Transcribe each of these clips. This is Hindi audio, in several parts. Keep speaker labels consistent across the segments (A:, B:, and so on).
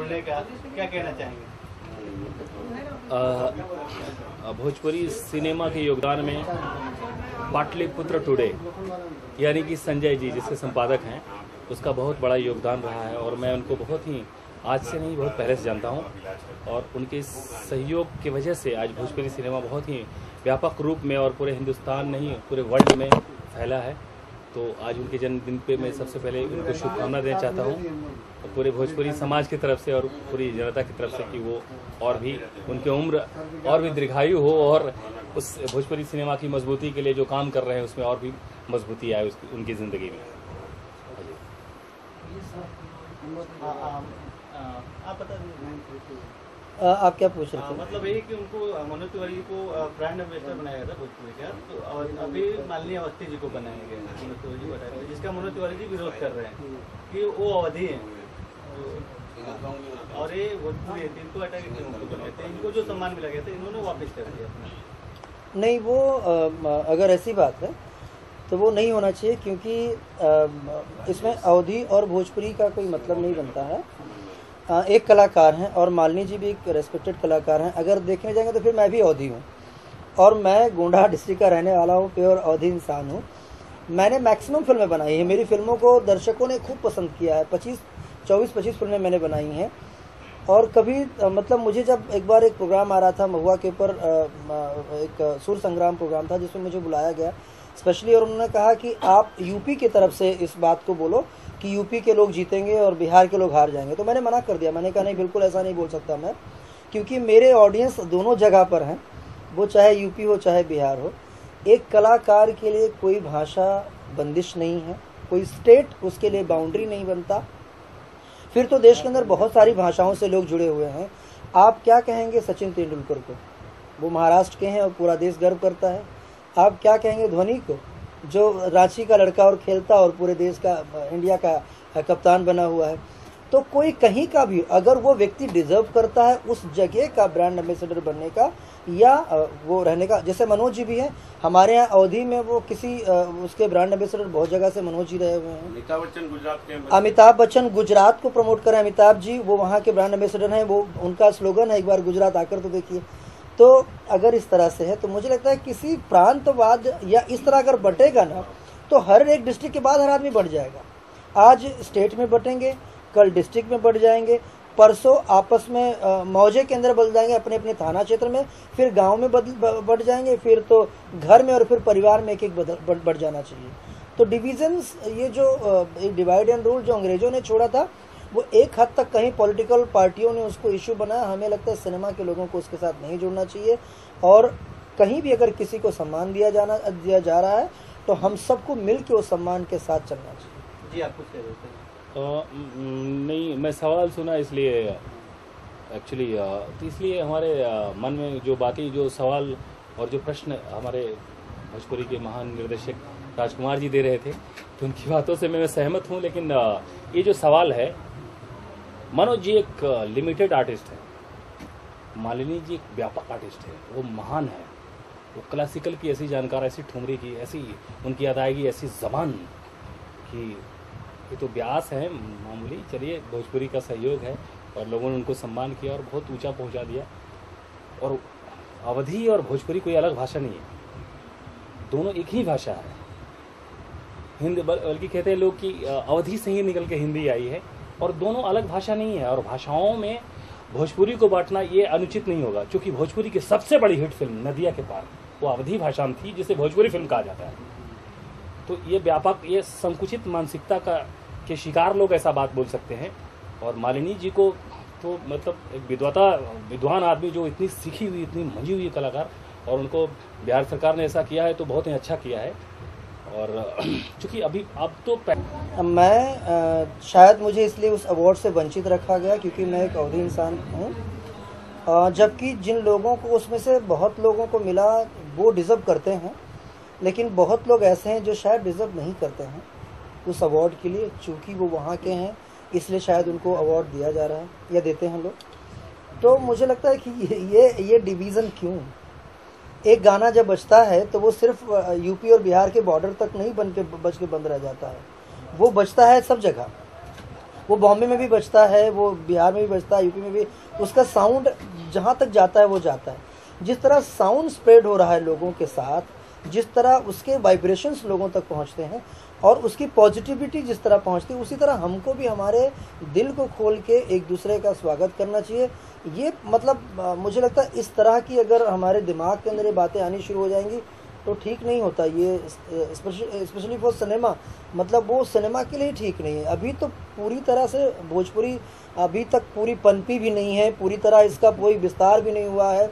A: जुड़ने का, क्या कहना चाहेंगे?
B: भोजपुरी सिनेमा के योगदान में पाटलिपुत्र टुडे यानी कि संजय जी जिसके संपादक हैं, उसका बहुत बड़ा योगदान रहा है और मैं उनको बहुत ही आज से नहीं बहुत पहले से जानता हूं और उनके सहयोग की वजह से आज भोजपुरी सिनेमा बहुत ही व्यापक रूप में और पूरे हिंदुस्तान नहीं पूरे वर्ल्ड में फैला है। तो आज उनके जन्मदिन पे मैं सबसे पहले उनको शुभकामना देना चाहता हूँ पूरे भोजपुरी समाज की तरफ से और पूरी जनता की तरफ से कि वो और भी उनकी उम्र और भी दीर्घायु हो और उस भोजपुरी सिनेमा की मजबूती के लिए जो काम कर रहे हैं उसमें और भी मजबूती आए उनकी ज़िंदगी में।
A: आप बता दीजिए
C: आप क्या पूछ रहे थे?
A: मतलब यही कि उनको मनोज तिवारी को ब्रांड एम्बेसडर बनाया गया था भोजपुरी का, तो और अभी मालिनी अवस्थी जी को बनाया गया मनोज तिवारी जी बताया, जिसका मनोज तिवारी जी विरोध कर रहे हैं कि वो अवधि है और ये भोजपुरी है, इनको हटा के उनको बनाते हैं, इनको जो सम्मान मिला गया था इन्होंने वापस कर दिया अपना।
C: नहीं, वो अगर ऐसी बात है तो वो नहीं होना चाहिए, क्योंकि इसमें अवधि और भोजपुरी का कोई मतलब नहीं बनता है। एक कलाकार हैं और मालिनी जी भी एक रेस्पेक्टेड कलाकार हैं। अगर देखने जाएंगे तो फिर मैं भी अवधि हूँ और मैं गोंडा डिस्ट्रिक्ट का रहने वाला हूँ, प्योर अवधि इंसान हूँ। मैंने मैक्सिमम फिल्में बनाई हैं, मेरी फिल्मों को दर्शकों ने खूब पसंद किया है। 24-25 फिल्में मैंने बनाई हैं और कभी मतलब मुझे जब एक बार एक प्रोग्राम आ रहा था महुआ के ऊपर, एक सुर संग्राम प्रोग्राम था जिसमें मुझे बुलाया गया स्पेशली, और उन्होंने कहा कि आप यूपी की तरफ से इस बात को बोलो कि यूपी के लोग जीतेंगे और बिहार के लोग हार जाएंगे। तो मैंने मना कर दिया, मैंने कहा नहीं, बिल्कुल ऐसा नहीं बोल सकता मैं, क्योंकि मेरे ऑडियंस दोनों जगह पर हैं, वो चाहे यूपी हो चाहे बिहार हो। एक कलाकार के लिए कोई भाषा बंदिश नहीं है, कोई स्टेट उसके लिए बाउंड्री नहीं बनता। फिर तो देश के अंदर बहुत सारी भाषाओं से लोग जुड़े हुए हैं। आप क्या कहेंगे सचिन तेंदुलकर को, वो महाराष्ट्र के हैं और पूरा देश गर्व करता है। आप क्या कहेंगे धोनी को, जो रांची का लड़का और खेलता और पूरे देश का, इंडिया का कप्तान बना हुआ है। तो कोई कहीं का भी अगर वो व्यक्ति डिजर्व करता है उस जगह का ब्रांड एम्बेसडर बनने का या वो रहने का, जैसे मनोज जी भी हैं हमारे यहाँ अवधि में, वो किसी उसके ब्रांड एम्बेसडर बहुत जगह से मनोज जी रहे हुए हैं। अमिताभ बच्चन गुजरात को प्रमोट करें, अमिताभ जी वो वहाँ के ब्रांड एम्बेसडर हैं, वो उनका स्लोगन है एक बार गुजरात आकर तो देखिए। तो अगर इस तरह से है तो मुझे लगता है किसी प्रांतवाद या इस तरह अगर बटेगा ना तो हर एक डिस्ट्रिक्ट के बाद हर आदमी बढ़ जाएगा। आज स्टेट में बटेंगे, कल डिस्ट्रिक्ट में बढ़ जाएंगे, परसों आपस में मौजे के अंदर बदल जाएंगे अपने अपने थाना क्षेत्र में, फिर गांव में बढ़ जाएंगे, फिर तो घर में और फिर परिवार में एक एक बढ़ जाना चाहिए। तो डिविजन्स, ये जो डिवाइड एंड रूल जो अंग्रेजों ने छोड़ा था वो एक हद तक कहीं पॉलिटिकल पार्टियों ने उसको इशू बनाया। हमें लगता है सिनेमा के लोगों को उसके साथ नहीं जुड़ना चाहिए और कहीं भी अगर किसी को सम्मान दिया जा रहा है तो हम सबको मिल के उस सम्मान के साथ चलना चाहिए।
A: जी आप कुछ कह रहे थे?
B: नहीं, मैं सवाल सुना इसलिए एक्चुअली तो इसलिए हमारे मन में जो बाकी जो सवाल और जो प्रश्न हमारे भोजपुरी के महान निर्देशक राजकुमार जी दे रहे थे तो उनकी बातों से मैं सहमत हूँ, लेकिन ये जो सवाल है, मनोज जी एक लिमिटेड आर्टिस्ट है, मालिनी जी एक व्यापक आर्टिस्ट है, वो महान है, वो क्लासिकल की ऐसी जानकार, ऐसी ठुमरी की ऐसी उनकी अदायगी, ऐसी जबान की, ये तो ब्यास है मामूली। चलिए, भोजपुरी का सहयोग है और लोगों ने उनको सम्मान किया और बहुत ऊंचा पहुंचा दिया। और अवधी और भोजपुरी कोई अलग भाषा नहीं है, दोनों एक ही भाषा है। हिंदी बल्कि कहते हैं लोग कि अवधी से ही निकल के हिंदी आई है और दोनों अलग भाषा नहीं है। और भाषाओं में भोजपुरी को बांटना ये अनुचित नहीं होगा, क्योंकि भोजपुरी की सबसे बड़ी हिट फिल्म नदिया के पार वो अवधी भाषा में थी, जिसे भोजपुरी फिल्म कहा जाता है। तो ये व्यापक, ये संकुचित मानसिकता के शिकार लोग ऐसा बात बोल सकते हैं। और मालिनी जी को तो मतलब एक विद्वान आदमी, जो इतनी सीखी हुई, इतनी मंजी हुई कलाकार, और उनको बिहार सरकार ने ऐसा किया है तो बहुत ही अच्छा किया है। और चूंकि अभी अब तो
C: मैं शायद मुझे इसलिए उस अवार्ड से वंचित रखा गया क्योंकि मैं एक अवधी इंसान हूँ, जबकि जिन लोगों को उसमें से बहुत लोगों को मिला वो डिज़र्व करते हैं, लेकिन बहुत लोग ऐसे हैं जो शायद डिज़र्व नहीं करते हैं उस अवार्ड के लिए। चूँकि वो वहाँ के हैं इसलिए शायद उनको अवार्ड दिया जा रहा है या देते हैं लोग। तो मुझे लगता है कि ये डिवीज़न क्यों? एक गाना जब बजता है तो वो सिर्फ यूपी और बिहार के बॉर्डर तक नहीं बच के बंद रह जाता है, वो बजता है सब जगह। वो बॉम्बे में भी बजता है, वो बिहार में भी बजता है, यूपी में भी, उसका साउंड जहाँ तक जाता है वो जाता है। जिस तरह साउंड स्प्रेड हो रहा है लोगों के साथ, जिस तरह उसके वाइब्रेशंस लोगों तक पहुँचते हैं और उसकी पॉजिटिविटी जिस तरह पहुँचती है, उसी तरह हमको भी हमारे दिल को खोल के एक दूसरे का स्वागत करना चाहिए। ये मतलब मुझे लगता है इस तरह की अगर हमारे दिमाग के अंदर ये बातें आनी शुरू हो जाएंगी तो ठीक नहीं होता। ये स्पेशली फॉर सिनेमा, मतलब वो सिनेमा के लिए ठीक नहीं है। अभी तो पूरी तरह से भोजपुरी अभी तक पूरी पनपी भी नहीं है, पूरी तरह इसका कोई विस्तार भी नहीं हुआ है।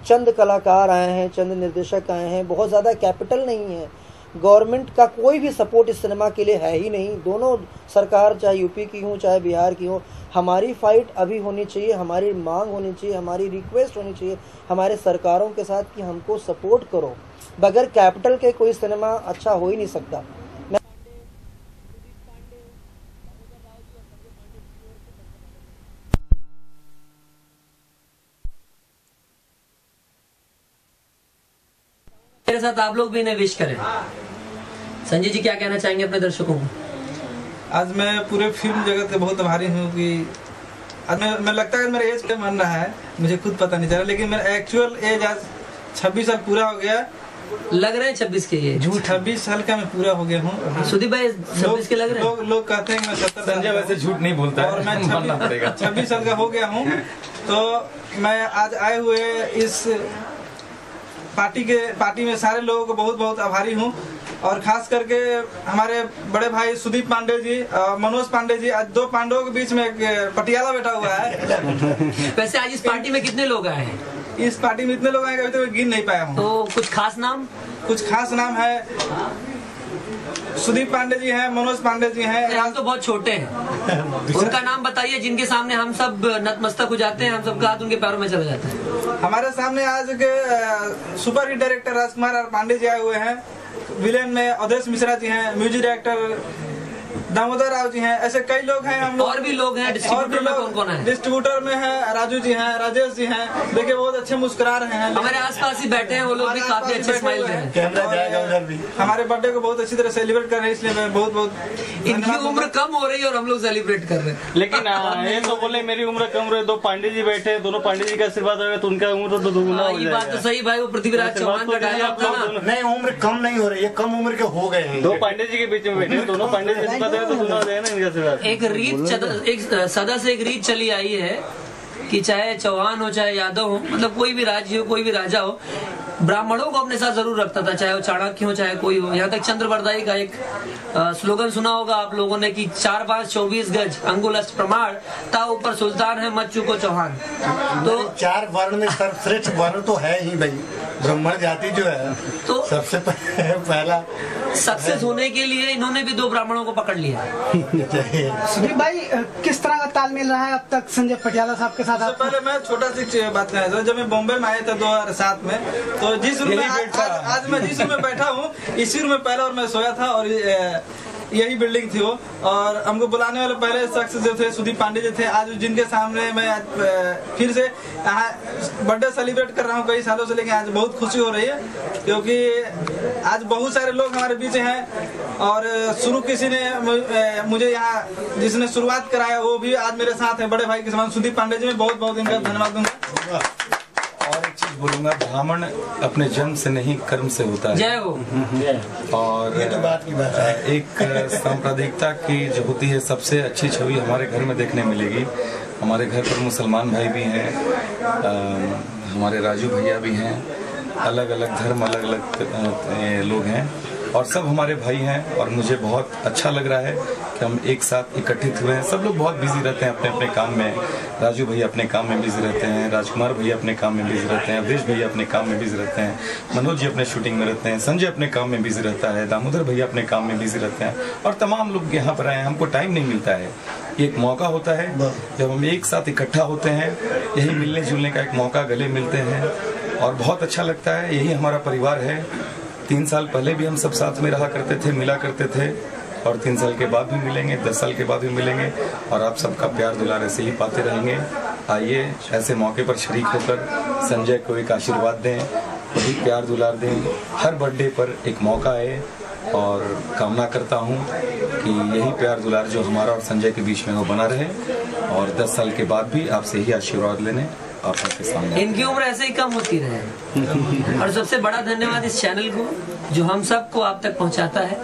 C: चंद कलाकार आए हैं, चंद निर्देशक आए हैं, बहुत ज़्यादा कैपिटल नहीं है। गवर्नमेंट का कोई भी सपोर्ट इस सिनेमा के लिए है ही नहीं। दोनों सरकार, चाहे यूपी की हो चाहे बिहार की हो, हमारी फाइट अभी होनी चाहिए, हमारी मांग होनी चाहिए, हमारी रिक्वेस्ट होनी चाहिए हमारे सरकारों के साथ कि हमको सपोर्ट करो। बगैर कैपिटल के कोई सिनेमा अच्छा हो ही नहीं सकता।
D: मेरे साथ आप लोग भी इन्हें विश करें। संजय जी क्या कहना चाहेंगे अपने दर्शकों को?
E: आज मैं पूरे फिल्म जगत के बहुत आभारी हूँ कि आज मैं लगता है मेरा एज क्या बन रहा है मुझे खुद पता नहीं चल रहा, लेकिन मेरा एक्चुअल एज आज 26 साल पूरा हो गया।
D: लग रहे हैं 26 के ये?
E: 26 साल का मैं पूरा हो गया हूँ।
D: सुदीप भाई 26 के लग रहे हैं?
E: लोग कहते हैं कि मैं 70 साल
B: संजय वैसे झूठ नहीं बोलता
E: और मैं 26 साल का हो गया हूँ। तो मैं आज आए हुए इस पार्टी में सारे लोगों को बहुत बहुत आभारी हूँ, और खास करके हमारे बड़े भाई सुदीप पांडे जी, मनोज पांडे जी, आज दो पांडवों के बीच में एक पटियाला बैठा हुआ है।
D: वैसे आज इस पार्टी में कितने लोग आए हैं?
E: इस पार्टी में इतने लोग आए अभी तो मैं गिन नहीं पाया हूँ।
D: तो कुछ खास नाम?
E: कुछ खास नाम है, सुदीप पांडे जी हैं, मनोज पांडे जी हैं।
D: हम तो बहुत छोटे हैं, उनका नाम बताइए जिनके सामने हम सब नतमस्तक हो जाते हैं, हम सबका हाथ उनके पैरों में चला जाता है।
E: हमारे सामने आज के सुपर हिट डायरेक्टर राजकुमार पांडे जी आए हुए हैं, विलेन में अवधेश मिश्रा जी हैं, म्यूजिक डायरेक्टर दामोदर राव जी हैं, ऐसे कई लोग हैं। हम
D: और भी लोग हैं। डिस्ट्रीब्यूटर में कौन कौन है?
E: डिस्ट्रीब्यूटर में है राजू जी हैं, राजेश जी हैं, देखिए बहुत अच्छे मुस्कुरा रहे हैं।
D: हमारे आसपास ही बैठे हैं वो लोग भी, काफी अच्छे स्माइल दे रहे हैं।
E: कैमरा जाएगा उधर भी। हमारे बर्थडे को बहुत अच्छी तरह सेलिब्रेट कर रहे हैं, इसलिए मैं बहुत बहुत।
D: इनकी उम्र कम हो रही है और हम लोग सेलिब्रेट कर रहे हैं।
A: लेकिन ये तो बोले मेरी उम्र कम रही, दो पांडे जी बैठे, दोनों पांडे जी का आशीर्वाद रहेगा तो उनका उम्र तो दुगुना हो
D: ये
A: जाएगा।
D: बात तो सही भाई, वो पृथ्वीराज चौहान का डायलॉग था ना।
F: नहीं, उम्र कम नहीं हो रही है, कम उम्र के हो गए हैं।
A: दो पांडे जी के बीच में बैठे, दोनों पांडे जी का तो दुगुना हो जाएगा ना इनका आशीर्वाद।
D: एक सदा से एक रीत चली आई है कि चाहे चौहान हो चाहे यादव हो, मतलब कोई भी राज्य हो, कोई भी राजा हो, ब्राह्मणों को अपने साथ जरूर रखता था, चाहे वो चाणक्य हो चाहे कोई हो। यहाँ तक चंद्रवरदाई का एक स्लोगन सुना होगा आप लोगों ने कि 4 5 24 गज अंगुल अष्ट प्रमाण, ता ऊपर सुल्तान है मत चुको चौहान।
F: तो 4 वर्ण में सर्वश्रेष्ठ वर्ण तो है ही भाई, ब्राह्मण जाति जो है
D: तो
F: सबसे पहला
D: सक्सेस होने के लिए इन्होंने भी 2 ब्राह्मणों को पकड़ लिया।
G: सुदीप भाई किस तरह का तालमेल रहा है अब तक संजय पटियाला साहब के साथ?
E: सबसे पहले मैं छोटा सी बात कहना था, जब मैं बॉम्बे में आया था 2007 में, तो जिस रूम में आज मैं जिस रूम में बैठा हूँ इसी रूम में पहले और मैं सोया था, और यही बिल्डिंग थी वो। और हमको बुलाने वाले पहले शख्स जो थे सुदीप पांडे जी थे, आज जिनके सामने मैं फिर से यहाँ बर्थडे सेलिब्रेट कर रहा हूँ कई सालों से, लेकिन आज बहुत खुशी हो रही है क्योंकि आज बहुत सारे लोग हमारे बीच हैं। और शुरू किसी ने मुझे यहाँ जिसने शुरुआत कराया वो भी आज मेरे साथ है, बड़े भाई के समान सुदीप पांडे जी, में बहुत बहुत इनका धन्यवाद दूंगा।
H: और एक चीज बोलूंगा, ब्राह्मण अपने जन्म से नहीं कर्म से होता है।
D: जय हो।
H: और
F: ये तो बात की बात है।
H: एक सांप्रदायिकता की जो होती है सबसे अच्छी छवि हमारे घर में देखने मिलेगी। हमारे घर पर मुसलमान भाई भी हैं, हमारे राजू भैया भी हैं, अलग अलग धर्म अलग अलग लोग हैं और सब हमारे भाई हैं। और मुझे बहुत अच्छा लग रहा है कि हम एक साथ इकट्ठित हुए हैं। सब लोग बहुत बिजी रहते हैं अपने अपने काम में। राजू भैया अपने काम में बिजी रहते हैं, राजकुमार भैया अपने काम में बिजी रहते हैं, अवधेश भैया अपने काम में बिजी रहते हैं, मनोज जी अपने शूटिंग में रहते हैं, संजय अपने काम में बिजी रहता है, दामोदर भैया अपने काम में बिजी रहते हैं, और तमाम लोग यहाँ पर आए हैं। हमको टाइम नहीं मिलता है, ये एक मौका होता है जब हम एक साथ इकट्ठा होते हैं, यही मिलने जुलने का एक मौका, गले मिलते हैं और बहुत अच्छा लगता है। यही हमारा परिवार है। 3 साल पहले भी हम सब साथ में रहा करते थे, मिला करते थे, और 3 साल के बाद भी मिलेंगे, 10 साल के बाद भी मिलेंगे, और आप सबका प्यार दुलार ऐसे ही पाते रहेंगे। आइए ऐसे मौके पर शरीक होकर संजय को एक आशीर्वाद दें, वही प्यार दुलार दें। हर बर्थडे पर एक मौका है और कामना करता हूँ कि यही प्यार दुलार जो हमारा और संजय के बीच में वो बना रहे, और 10 साल के बाद भी आपसे ही आशीर्वाद लेने आप सबके सामने।
D: इनकी उम्र ऐसे ही कम होती रहे। और सबसे बड़ा धन्यवाद इस चैनल को जो हम सबको आप तक पहुंचाता है।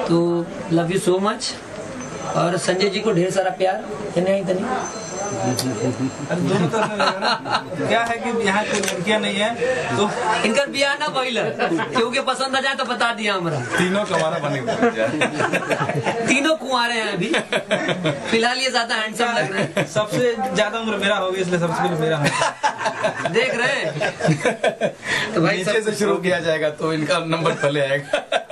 D: तो लव यू सो मच, और संजय जी को ढेर सारा प्यार।
E: अरे दोनों तरफ में लगा ना। क्या है कि यहाँ कोई लड़कियाँ नहीं है तो
D: इनका बियाह ना पहिला, क्योंकि पसंद आ जाए तो बता दिया हमारा।
H: तीनों कमाना बने
D: तीनों कुंवारे हैं अभी फिलहाल, ये ज्यादा हैंडसम लग रहे हैं।
E: सबसे ज्यादा उम्र मेरा हो गया, इसलिए सबसे पहले मेरा है।
D: देख रहे हैं तो भाई
H: नीचे से शुरू किया जाएगा तो इनका नंबर पहले आएगा।